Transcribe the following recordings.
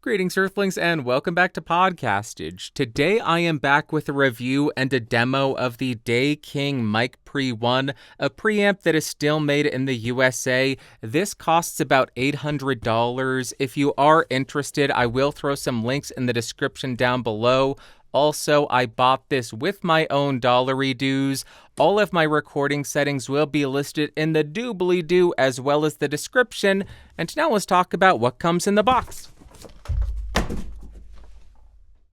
Greetings, Earthlings, and welcome back to Podcastage. Today I am back with a review and a demo of the Daking Mic Pre 1, a preamp that is still made in the USA. This costs about $800. If you are interested, I will throw some links in the description down below. Also, I bought this with my own dollary dues. All of my recording settings will be listed in the doobly-doo as well as the description. And now let's talk about what comes in the box.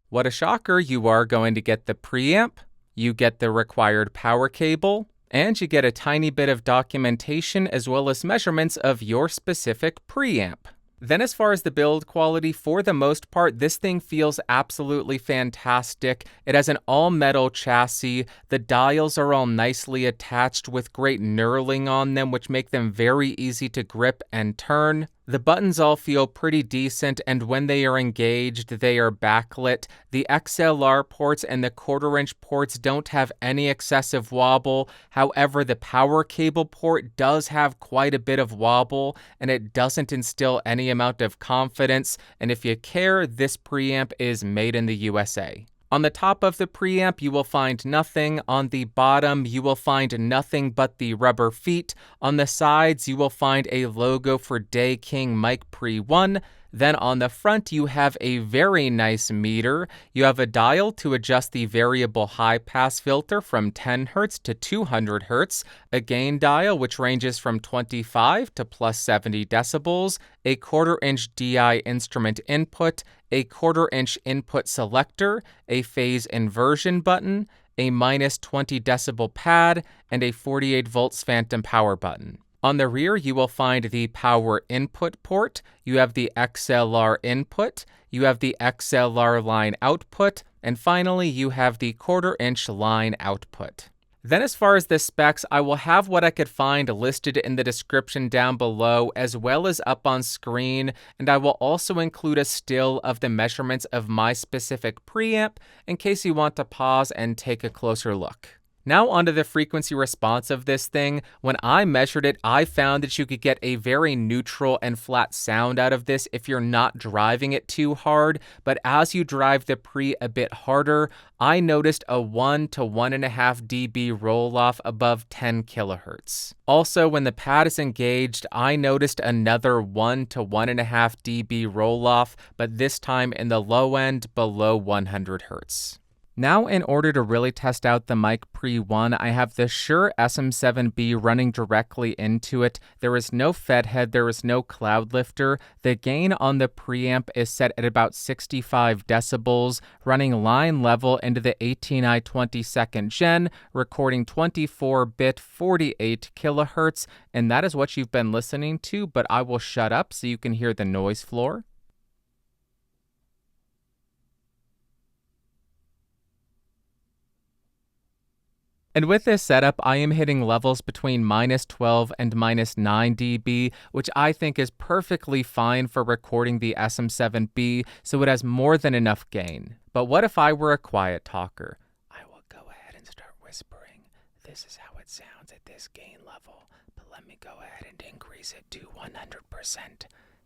What a shocker, you are going to get the preamp, you get the required power cable, and you get a tiny bit of documentation as well as measurements of your specific preamp. Then as far as the build quality, for the most part, this thing feels absolutely fantastic. It has an all-metal chassis. The dials are all nicely attached with great knurling on them, which make them very easy to grip and turn. The buttons all feel pretty decent, and when they are engaged, they are backlit. The XLR ports and the quarter-inch ports don't have any excessive wobble. However, the power cable port does have quite a bit of wobble, and it doesn't instill any amount of confidence. And if you care, this preamp is made in the USA. On the top of the preamp, you will find nothing. On the bottom, you will find nothing but the rubber feet. On the sides, you will find a logo for Daking Mic Pre 1. Then on the front, you have a very nice meter. You have a dial to adjust the variable high-pass filter from 10 Hz to 200 Hz, a gain dial which ranges from 25 to plus 70 decibels, a quarter-inch DI instrument input, a quarter-inch input selector, a phase inversion button, a minus 20 decibel pad, and a 48 volts phantom power button. On the rear, you will find the power input port, you have the XLR input, you have the XLR line output, and finally you have the quarter-inch line output. Then as far as the specs, I will have what I could find listed in the description down below as well as up on screen, and I will also include a still of the measurements of my specific preamp in case you want to pause and take a closer look. Now onto the frequency response of this thing. When I measured it, I found that you could get a very neutral and flat sound out of this if you're not driving it too hard, but as you drive the Pre a bit harder, I noticed a 1 to 1.5 dB roll-off above 10 kHz. Also, when the pad is engaged, I noticed another 1 to 1.5 dB roll-off, but this time in the low end below 100 Hz. Now, in order to really test out the Mic Pre 1, I have the Shure SM7B running directly into it. There is no Fethead, there is no Cloudlifter. The gain on the preamp is set at about 65 decibels, running line level into the 18i22nd gen, recording 24-bit 48 kilohertz, and that is what you've been listening to, but I will shut up so you can hear the noise floor. And with this setup, I am hitting levels between minus 12 and minus 9 dB, which I think is perfectly fine for recording the SM7B, so it has more than enough gain. But what if I were a quiet talker? I will go ahead and start whispering. This is how it sounds at this gain level, but let me go ahead and increase it to 100%.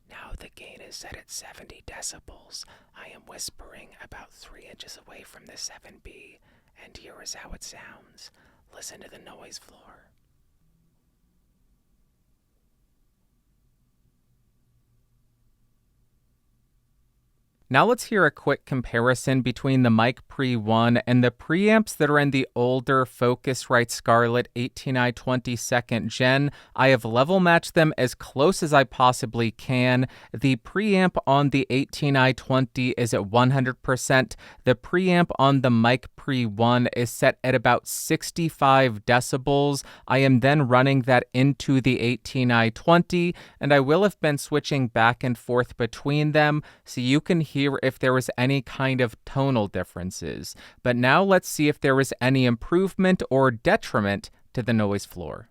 Now the gain is set at 70 decibels. I am whispering about 3 inches away from the 7B. And here is how it sounds. Listen to the noise floor. Now let's hear a quick comparison between the Mic Pre 1 and the preamps that are in the older Focusrite Scarlett 18i22nd gen. I have level matched them as close as I possibly can. The preamp on the 18i20 is at 100%. The preamp on the Mic Pre 1 is set at about 65 decibels. I am then running that into the 18i20, and I will have been switching back and forth between them so you can hear if there was any kind of tonal differences. But now let's see if there was any improvement or detriment to the noise floor.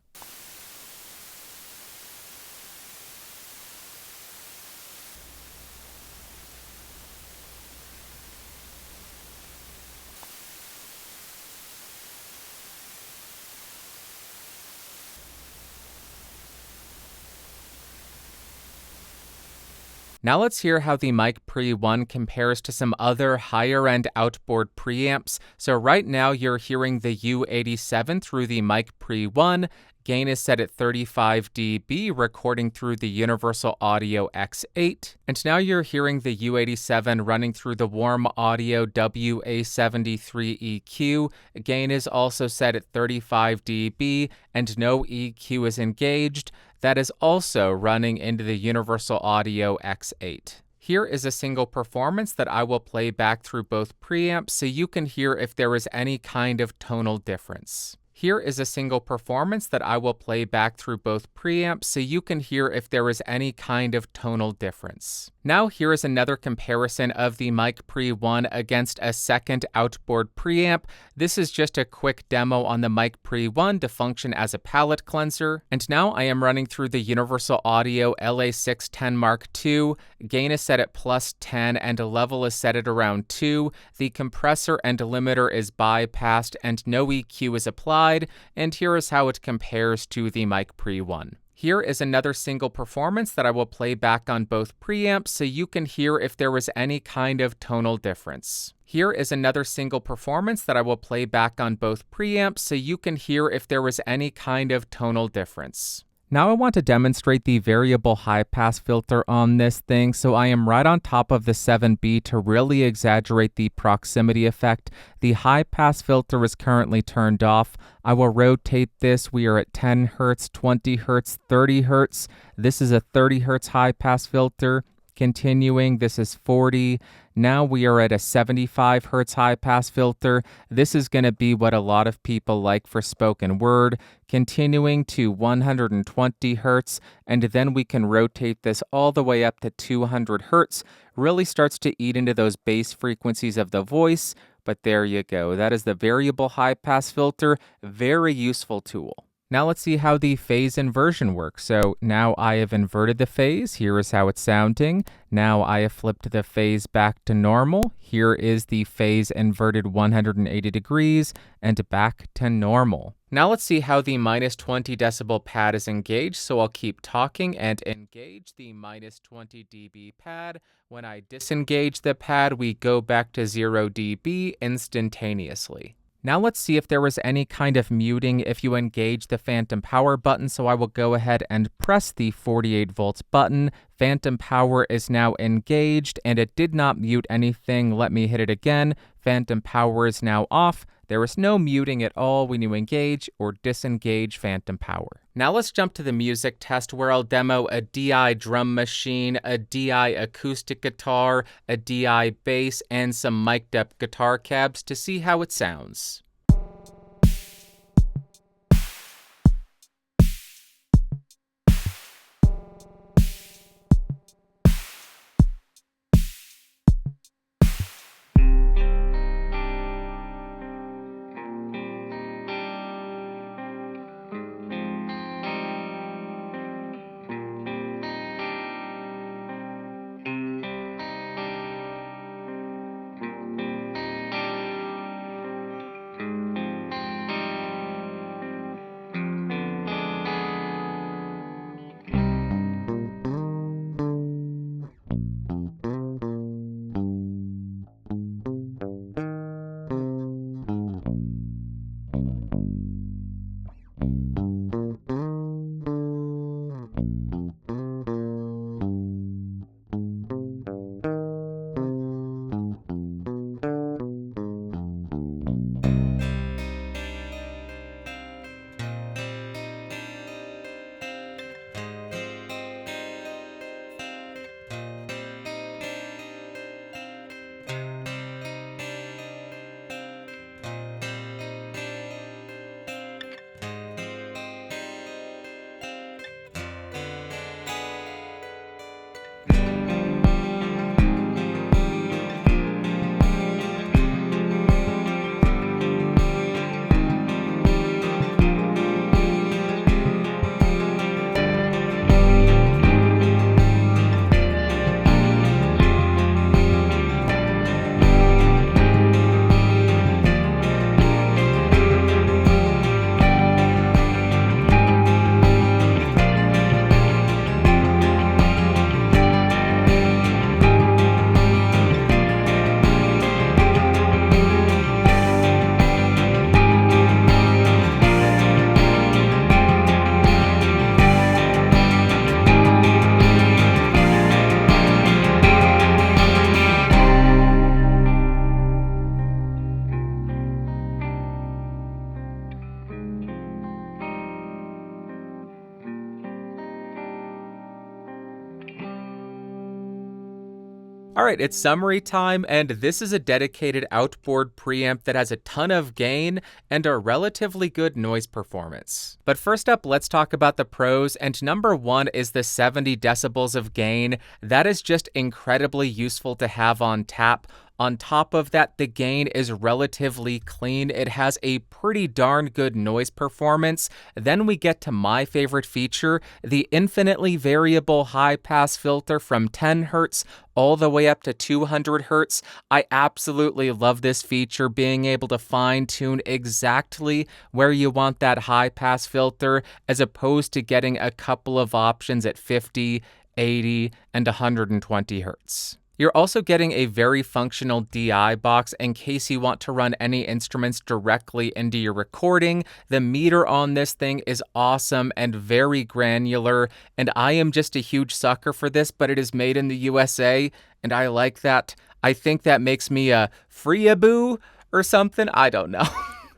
Now let's hear how the Mic Pre 1 compares to some other higher-end outboard preamps. So right now you're hearing the U87 through the Mic Pre 1. Gain is set at 35 dB, recording through the Universal Audio X8. And now you're hearing the U87 running through the Warm Audio WA73 EQ. Gain is also set at 35 dB, and no EQ is engaged. That is also running into the Universal Audio X8. Here is a single performance that I will play back through both preamps so you can hear if there is any kind of tonal difference. Here is a single performance that I will play back through both preamps so you can hear if there is any kind of tonal difference. Now here is another comparison of the Mic Pre 1 against a second outboard preamp. This is just a quick demo on the Mic Pre 1 to function as a palette cleanser. And now I am running through the Universal Audio LA610 Mark II. Gain is set at +10 and level is set at around 2. The compressor and limiter is bypassed and no EQ is applied. And here is how it compares to the Mic Pre 1. Here is another single performance that I will play back on both preamps so you can hear if there was any kind of tonal difference. Here is another single performance that I will play back on both preamps so you can hear if there was any kind of tonal difference. Now I want to demonstrate the variable high-pass filter on this thing, so I am right on top of the 7B to really exaggerate the proximity effect. The high-pass filter is currently turned off. I will rotate this. We are at 10 Hz, 20 Hz, 30 Hz. This is a 30 Hz high-pass filter. Continuing, this is 40. Now we are at a 75 Hz high-pass filter. This is going to be what a lot of people like for spoken word. Continuing to 120 Hz, and then we can rotate this all the way up to 200 Hz. Really starts to eat into those bass frequencies of the voice, but there you go. That is the variable high-pass filter. Very useful tool. Now let's see how the phase inversion works. So now I have inverted the phase. Here is how it's sounding. Now I have flipped the phase back to normal. Here is the phase inverted 180 degrees and back to normal. Now let's see how the -20 decibel pad is engaged. So I'll keep talking and engage the -20 dB pad. When I disengage the pad, we go back to 0 dB instantaneously. Now let's see if there was any kind of muting if you engage the phantom power button, so I will go ahead and press the 48 volts button. Phantom power is now engaged and it did not mute anything. Let me hit it again. Phantom power is now off. There is no muting at all when you engage or disengage phantom power. Now let's jump to the music test where I'll demo a DI drum machine, a DI acoustic guitar, a DI bass, and some mic'd up guitar cabs to see how it sounds. Alright, it's summary time, and this is a dedicated outboard preamp that has a ton of gain and a relatively good noise performance. But first up, let's talk about the pros, and number one is the 70 decibels of gain. That is just incredibly useful to have on tap. On top of that, the gain is relatively clean. It has a pretty darn good noise performance. Then we get to my favorite feature, the infinitely variable high-pass filter from 10 Hz all the way up to 200 Hz. I absolutely love this feature, being able to fine-tune exactly where you want that high-pass filter, as opposed to getting a couple of options at 50, 80, and 120 Hz. You're also getting a very functional DI box in case you want to run any instruments directly into your recording. The meter on this thing is awesome and very granular, and I am just a huge sucker for this, but it is made in the USA, and I like that. I think that makes me a free-a-boo or something, I don't know,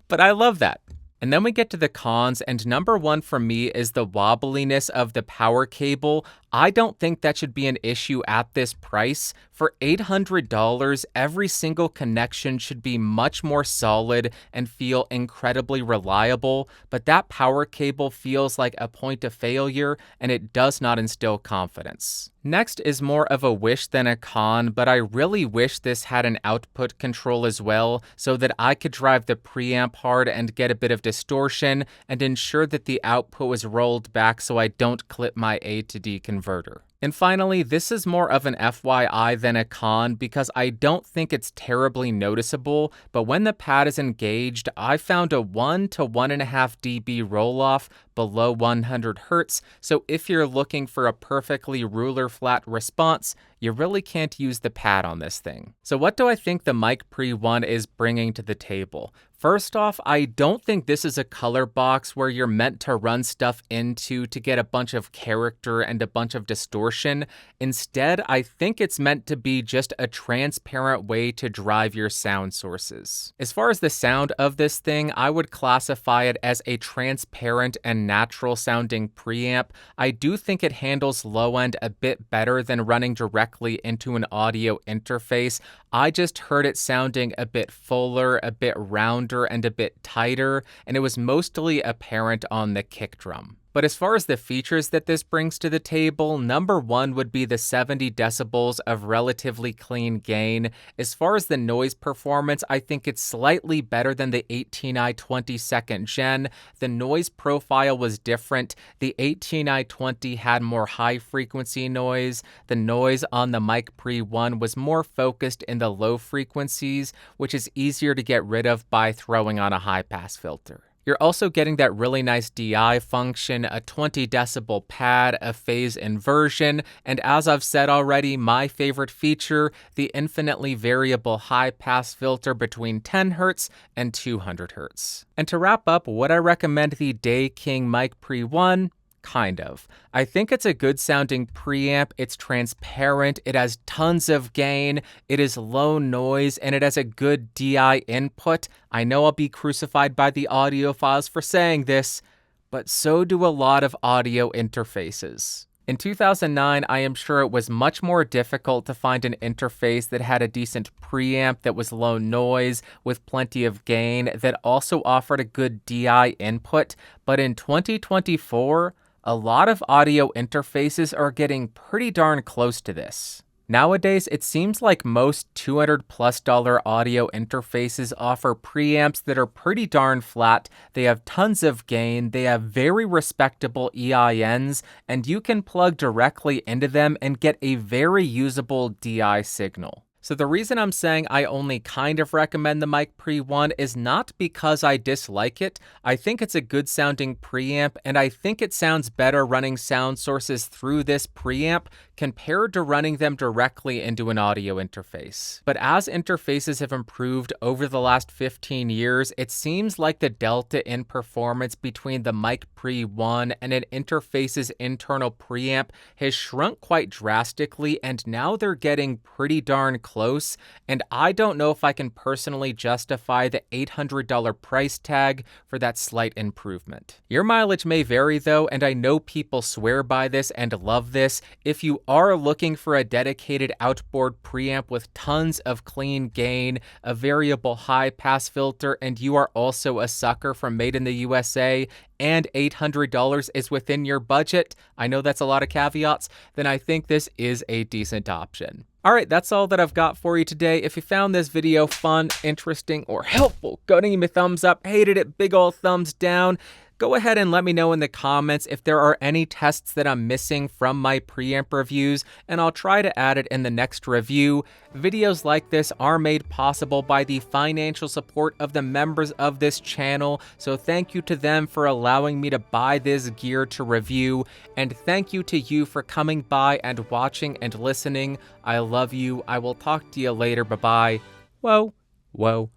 but I love that. And then we get to the cons, and number one for me is the wobbliness of the power cable. I don't think that should be an issue at this price. For $800, every single connection should be much more solid and feel incredibly reliable, but that power cable feels like a point of failure, and it does not instill confidence. Next is more of a wish than a con, but I really wish this had an output control as well, so that I could drive the preamp hard and get a bit of distortion and ensure that the output was rolled back so I don't clip my A to D converter. And finally, this is more of an FYI than a con because I don't think it's terribly noticeable, but when the pad is engaged, I found a 1 to 1.5 dB roll-off below 100 Hz, so if you're looking for a perfectly ruler flat response, you really can't use the pad on this thing. So what do I think the Mic Pre 1 is bringing to the table? First off, I don't think this is a color box where you're meant to run stuff into to get a bunch of character and a bunch of distortion. Instead, I think it's meant to be just a transparent way to drive your sound sources. As far as the sound of this thing, I would classify it as a transparent and natural sounding preamp. I do think it handles low end a bit better than running directly into an audio interface. I just heard it sounding a bit fuller, a bit rounder, and a bit tighter, and it was mostly apparent on the kick drum. But as far as the features that this brings to the table, number one would be the 70 decibels of relatively clean gain. As far as the noise performance, I think it's slightly better than the 18i 22nd gen. The noise profile was different. The 18i 20 had more high frequency noise. The noise on the Mic Pre 1 was more focused in the low frequencies, which is easier to get rid of by throwing on a high pass filter. You're also getting that really nice DI function, a 20 decibel pad, a phase inversion, and as I've said already, my favorite feature, the infinitely variable high pass filter between 10 Hz and 200 Hz. And to wrap up, would I recommend the Daking Mic Pre 1? Kind of. I think it's a good sounding preamp, it's transparent, it has tons of gain, it is low noise, and it has a good DI input. I know I'll be crucified by the audiophiles for saying this, but so do a lot of audio interfaces. In 2009, I am sure it was much more difficult to find an interface that had a decent preamp that was low noise with plenty of gain that also offered a good DI input, but in 2024, a lot of audio interfaces are getting pretty darn close to this. Nowadays, it seems like most $200+ audio interfaces offer preamps that are pretty darn flat, they have tons of gain, they have very respectable EINs, and you can plug directly into them and get a very usable DI signal. So the reason I'm saying I only kind of recommend the Mic Pre 1 is not because I dislike it. I think it's a good sounding preamp, and I think it sounds better running sound sources through this preamp compared to running them directly into an audio interface. But as interfaces have improved over the last 15 years, it seems like the delta in performance between the Mic Pre 1 and an interface's internal preamp has shrunk quite drastically, and now they're getting pretty darn close, and I don't know if I can personally justify the $800 price tag for that slight improvement. Your mileage may vary though, and I know people swear by this and love this. If you are looking for a dedicated outboard preamp with tons of clean gain, a variable high pass filter, and you are also a sucker for Made in the USA, and $800 is within your budget, I know that's a lot of caveats, then I think this is a decent option. Alright, that's all that I've got for you today. If you found this video fun, interesting, or helpful, go ahead and give me a thumbs up. Hated it, big ol' thumbs down. Go ahead and let me know in the comments if there are any tests that I'm missing from my preamp reviews, and I'll try to add it in the next review. Videos like this are made possible by the financial support of the members of this channel, so thank you to them for allowing me to buy this gear to review, and thank you to you for coming by and watching and listening. I love you. I will talk to you later. Bye-bye. Whoa, whoa.